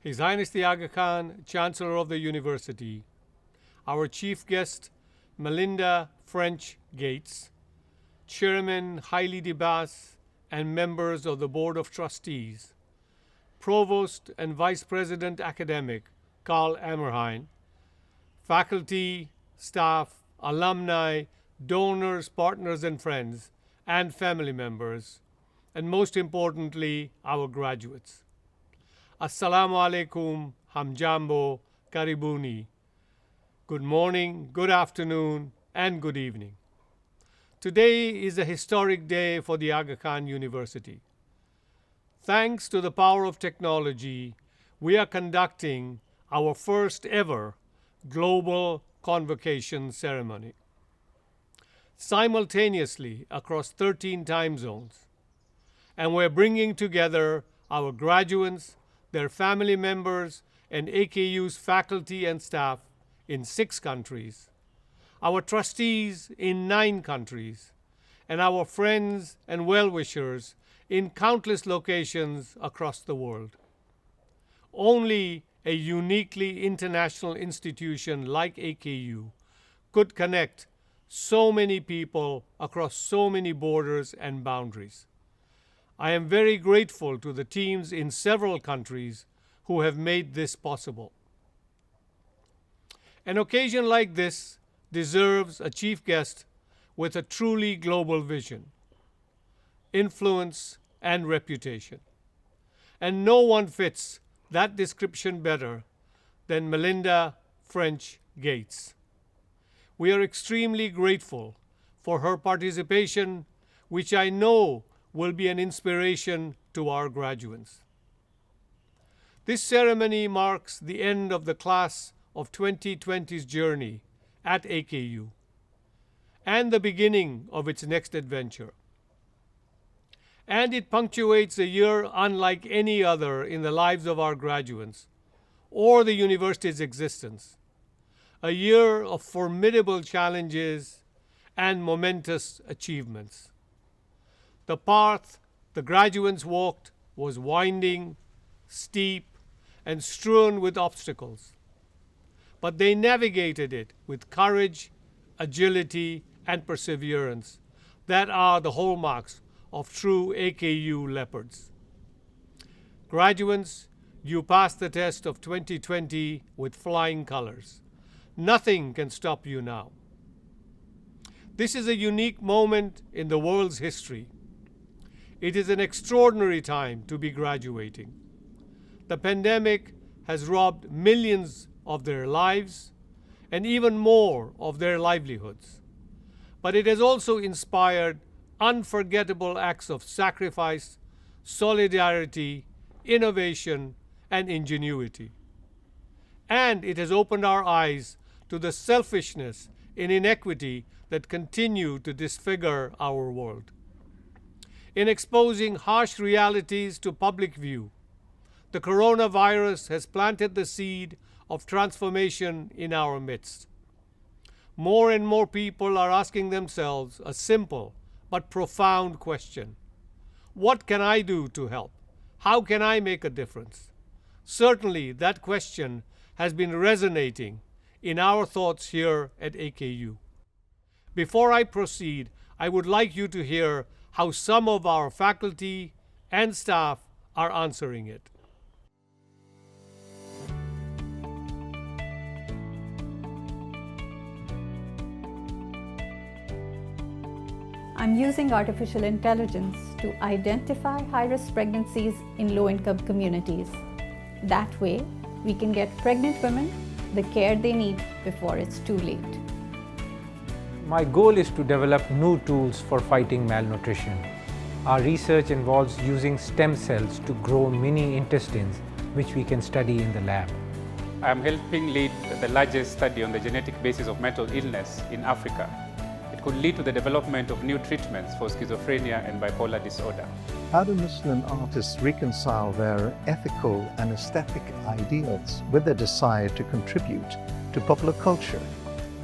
His Highness the Aga Khan, Chancellor of the University, our chief guest, Melinda French Gates, Chairman Haile Debas, and members of the Board of Trustees, Provost and Vice President Academic Karl Ammerhein, faculty, staff, alumni, donors, partners and friends, and family members, and most importantly, our graduates. Assalamu alaikum, hamjambo, karibuni. Good morning, good afternoon, and good evening. Today is a historic day for the Aga Khan University. Thanks to the power of technology, we are conducting our first ever global convocation ceremony, simultaneously across 13 time zones. And we're bringing together our graduates, their family members, and AKU's faculty and staff in 6 countries, our trustees in 9 countries, and our friends and well-wishers in countless locations across the world. Only a uniquely international institution like AKU could connect so many people across so many borders and boundaries. I am very grateful to the teams in several countries who have made this possible. An occasion like this deserves a chief guest with a truly global vision, influence, and reputation. And no one fits that description better than Melinda French Gates. We are extremely grateful for her participation, which I know will be an inspiration to our graduates. This ceremony marks the end of the class of 2020's journey at AKU and the beginning of its next adventure. And it punctuates a year unlike any other in the lives of our graduates or the university's existence, a year of formidable challenges and momentous achievements. The path the graduates walked was winding, steep, and strewn with obstacles. But they navigated it with courage, agility, and perseverance that are the hallmarks of true AKU leopards. Graduates, you passed the test of 2020 with flying colors. Nothing can stop you now. This is a unique moment in the world's history. It is an extraordinary time to be graduating. The pandemic has robbed millions of their lives and even more of their livelihoods. But it has also inspired unforgettable acts of sacrifice, solidarity, innovation, and ingenuity. And it has opened our eyes to the selfishness and inequity that continue to disfigure our world. In exposing harsh realities to public view, the coronavirus has planted the seed of transformation in our midst. More and more people are asking themselves a simple but profound question. What can I do to help? How can I make a difference? Certainly, that question has been resonating in our thoughts here at AKU. Before I proceed, I would like you to hear how some of our faculty and staff are answering it. I'm using artificial intelligence to identify high-risk pregnancies in low-income communities. That way, we can get pregnant women the care they need before it's too late. My goal is to develop new tools for fighting malnutrition. Our research involves using stem cells to grow mini intestines, which we can study in the lab. I am helping lead the largest study on the genetic basis of mental illness in Africa. It could lead to the development of new treatments for schizophrenia and bipolar disorder. How do Muslim artists reconcile their ethical and aesthetic ideals with their desire to contribute to popular culture?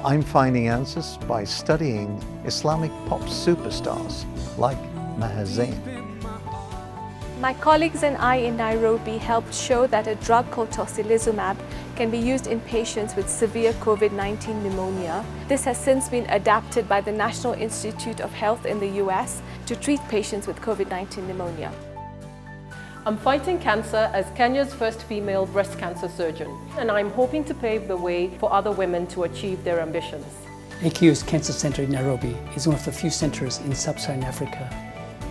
I'm finding answers by studying Islamic pop superstars like Maher Zain. My colleagues and I in Nairobi helped show that a drug called tocilizumab can be used in patients with severe COVID-19 pneumonia. This has since been adapted by the National Institute of Health in the US to treat patients with COVID-19 pneumonia. I'm fighting cancer as Kenya's first female breast cancer surgeon, and I'm hoping to pave the way for other women to achieve their ambitions. AKU's Cancer Center in Nairobi is one of the few centers in sub-Saharan Africa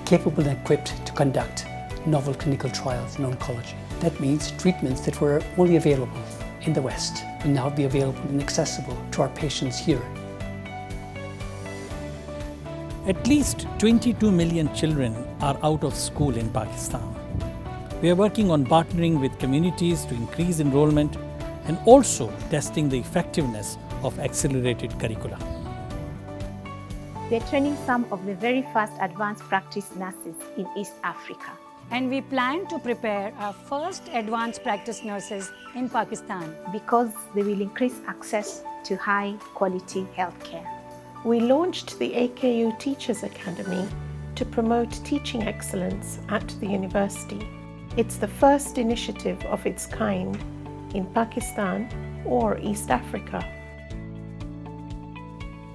capable and equipped to conduct novel clinical trials in oncology. That means treatments that were only available in the West will now be available and accessible to our patients here. At least 22 million children are out of school in Pakistan. We are working on partnering with communities to increase enrollment and also testing the effectiveness of accelerated curricula. We're training some of the very first advanced practice nurses in East Africa. And we plan to prepare our first advanced practice nurses in Pakistan. Because they will increase access to high-quality healthcare. We launched the AKU Teachers Academy to promote teaching excellence at the university. It's the first initiative of its kind in Pakistan or East Africa.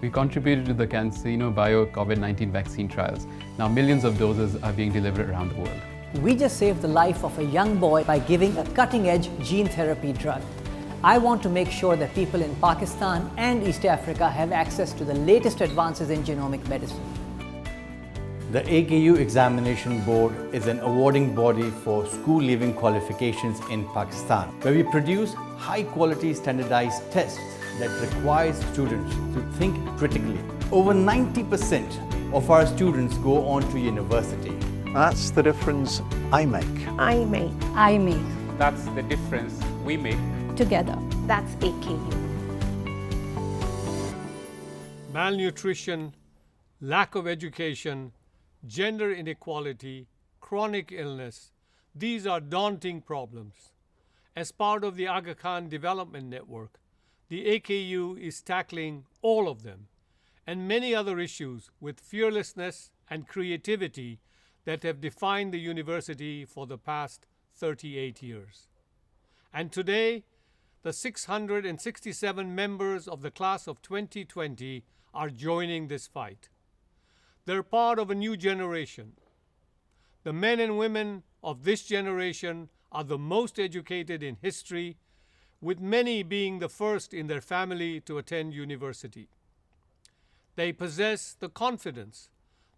We contributed to the CanSino Bio COVID-19 vaccine trials. Now millions of doses are being delivered around the world. We just saved the life of a young boy by giving a cutting-edge gene therapy drug. I want to make sure that people in Pakistan and East Africa have access to the latest advances in genomic medicine. The AKU Examination Board is an awarding body for school leaving qualifications in Pakistan, where we produce high-quality standardized tests that requires students to think critically. Over 90% of our students go on to university. That's the difference I make. I make. I make. That's the difference we make. Together. That's AKU. Malnutrition, lack of education, gender inequality, chronic illness, these are daunting problems. As part of the Aga Khan Development Network, the AKU is tackling all of them and many other issues with fearlessness and creativity that have defined the university for the past 38 years. And today, the 667 members of the class of 2020 are joining this fight. They're part of a new generation. The men and women of this generation are the most educated in history, with many being the first in their family to attend university. They possess the confidence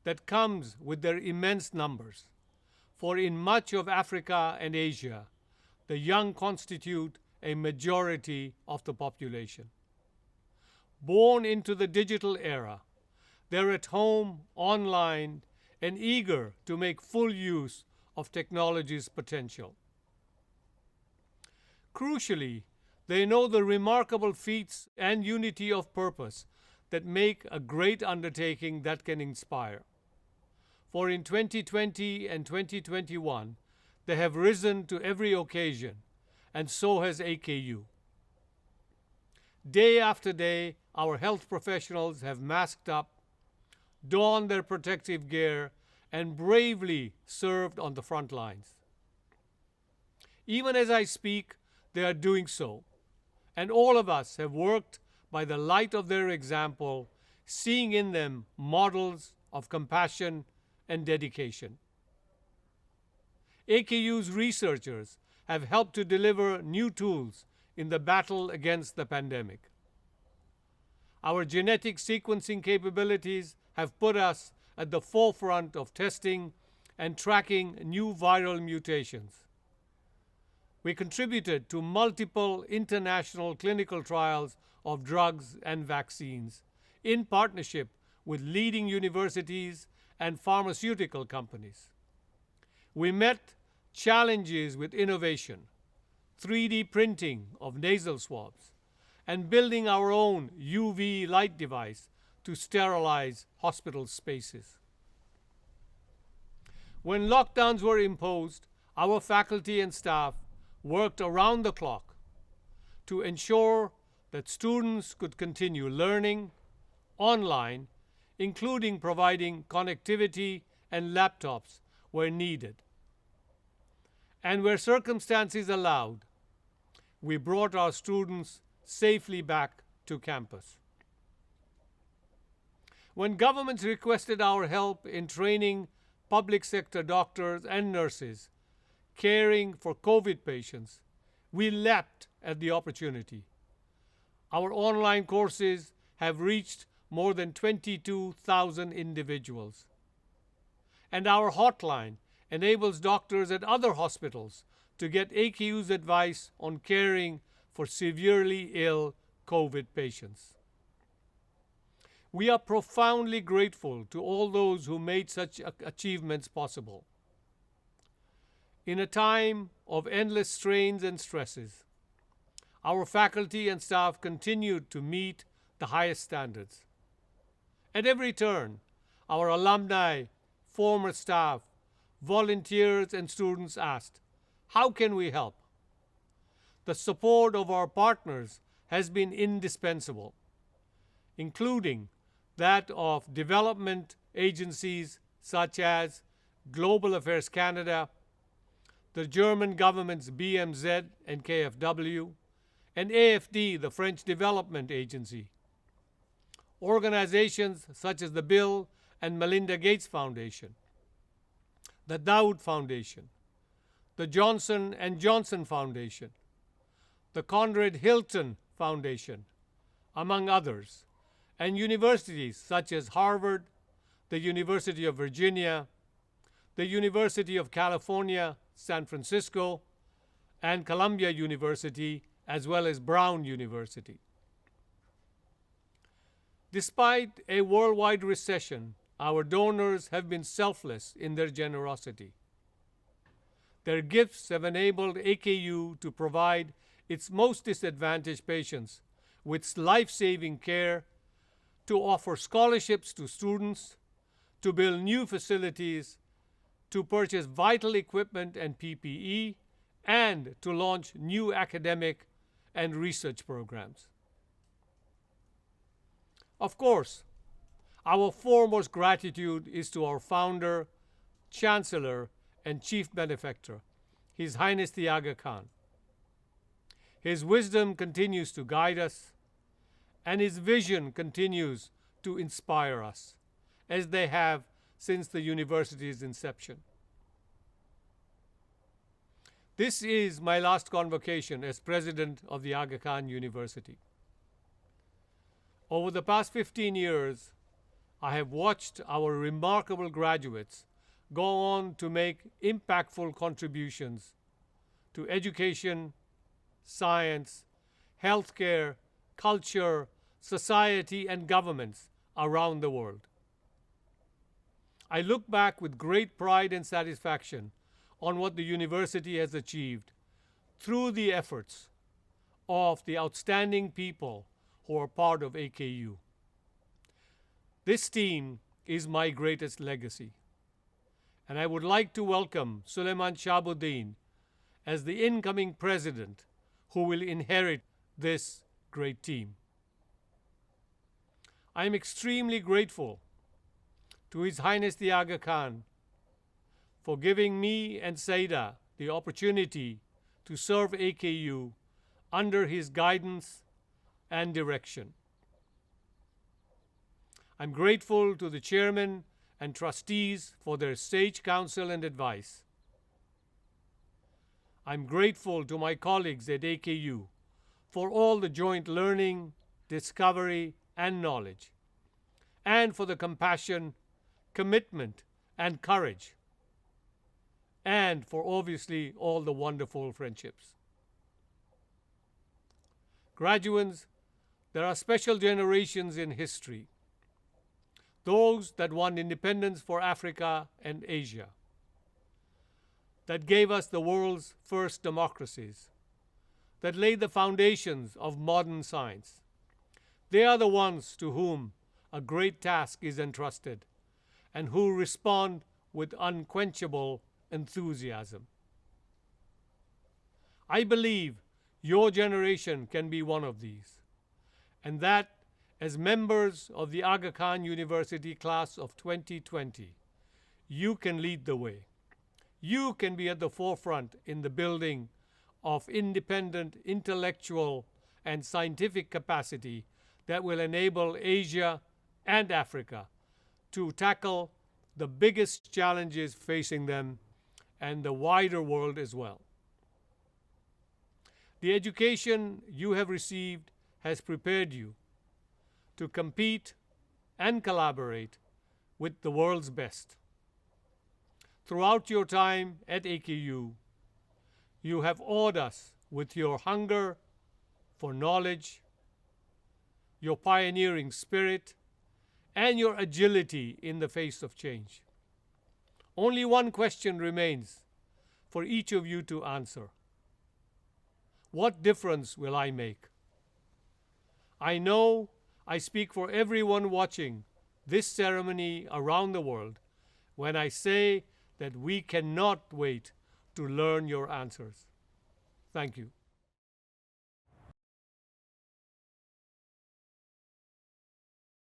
that comes with their immense numbers, for in much of Africa and Asia, the young constitute a majority of the population. Born into the digital era, they're at home, online, and eager to make full use of technology's potential. Crucially, they know the remarkable feats and unity of purpose that make a great undertaking that can inspire. For in 2020 and 2021, they have risen to every occasion, and so has AKU. Day after day, our health professionals have masked up, donned their protective gear, and bravely served on the front lines. Even as I speak, they are doing so, and all of us have worked by the light of their example, seeing in them models of compassion and dedication. AKU's researchers have helped to deliver new tools in the battle against the pandemic. Our genetic sequencing capabilities have put us at the forefront of testing and tracking new viral mutations. We contributed to multiple international clinical trials of drugs and vaccines in partnership with leading universities and pharmaceutical companies. We met challenges with innovation, 3D printing of nasal swabs, and building our own UV light device to sterilize hospital spaces. When lockdowns were imposed, our faculty and staff worked around the clock to ensure that students could continue learning online, including providing connectivity and laptops where needed. And where circumstances allowed, we brought our students safely back to campus. When governments requested our help in training public sector doctors and nurses caring for COVID patients, we leapt at the opportunity. Our online courses have reached more than 22,000 individuals. And our hotline enables doctors at other hospitals to get AKU's advice on caring for severely ill COVID patients. We are profoundly grateful to all those who made such achievements possible. In a time of endless strains and stresses, our faculty and staff continued to meet the highest standards. At every turn, our alumni, former staff, volunteers, and students asked, "How can we help?" The support of our partners has been indispensable, including that of development agencies such as Global Affairs Canada, the German government's BMZ and KfW, and AFD, the French Development Agency. Organizations such as the Bill and Melinda Gates Foundation, the Daoud Foundation, the Johnson & Johnson Foundation, the Conrad Hilton Foundation, among others, and universities such as Harvard, the University of Virginia, the University of California, San Francisco, and Columbia University, as well as Brown University. Despite a worldwide recession, our donors have been selfless in their generosity. Their gifts have enabled AKU to provide its most disadvantaged patients with life-saving care, to offer scholarships to students, to build new facilities, to purchase vital equipment and PPE, and to launch new academic and research programs. Of course, our foremost gratitude is to our founder, chancellor, and chief benefactor, His Highness the Aga Khan. His wisdom continues to guide us, and his vision continues to inspire us, as they have since the university's inception. This is my last convocation as president of the Aga Khan University. Over the past 15 years, I have watched our remarkable graduates go on to make impactful contributions to education, science, healthcare, culture, society, and governments around the world. I look back with great pride and satisfaction on what the university has achieved through the efforts of the outstanding people who are part of AKU. This team is my greatest legacy, and I would like to welcome Suleiman Shahabuddin as the incoming president who will inherit this great team. I am extremely grateful to His Highness the Aga Khan for giving me and Saida the opportunity to serve AKU under his guidance and direction. I'm grateful to the chairman and trustees for their sage counsel and advice. I'm grateful to my colleagues at AKU for all the joint learning, discovery, and knowledge, and for the compassion, commitment, and courage, and for obviously all the wonderful friendships. Graduates, there are special generations in history, those that won independence for Africa and Asia, that gave us the world's first democracies, that laid the foundations of modern science. They are the ones to whom a great task is entrusted and who respond with unquenchable enthusiasm. I believe your generation can be one of these, and that as members of the Aga Khan University class of 2020, you can lead the way. You can be at the forefront in the building of independent intellectual and scientific capacity that will enable Asia and Africa to tackle the biggest challenges facing them and the wider world as well. The education you have received has prepared you to compete and collaborate with the world's best. Throughout your time at AKU, you have awed us with your hunger for knowledge, your pioneering spirit, and your agility in the face of change. Only one question remains for each of you to answer. What difference will I make? I know I speak for everyone watching this ceremony around the world when I say that we cannot wait to learn your answers. Thank you.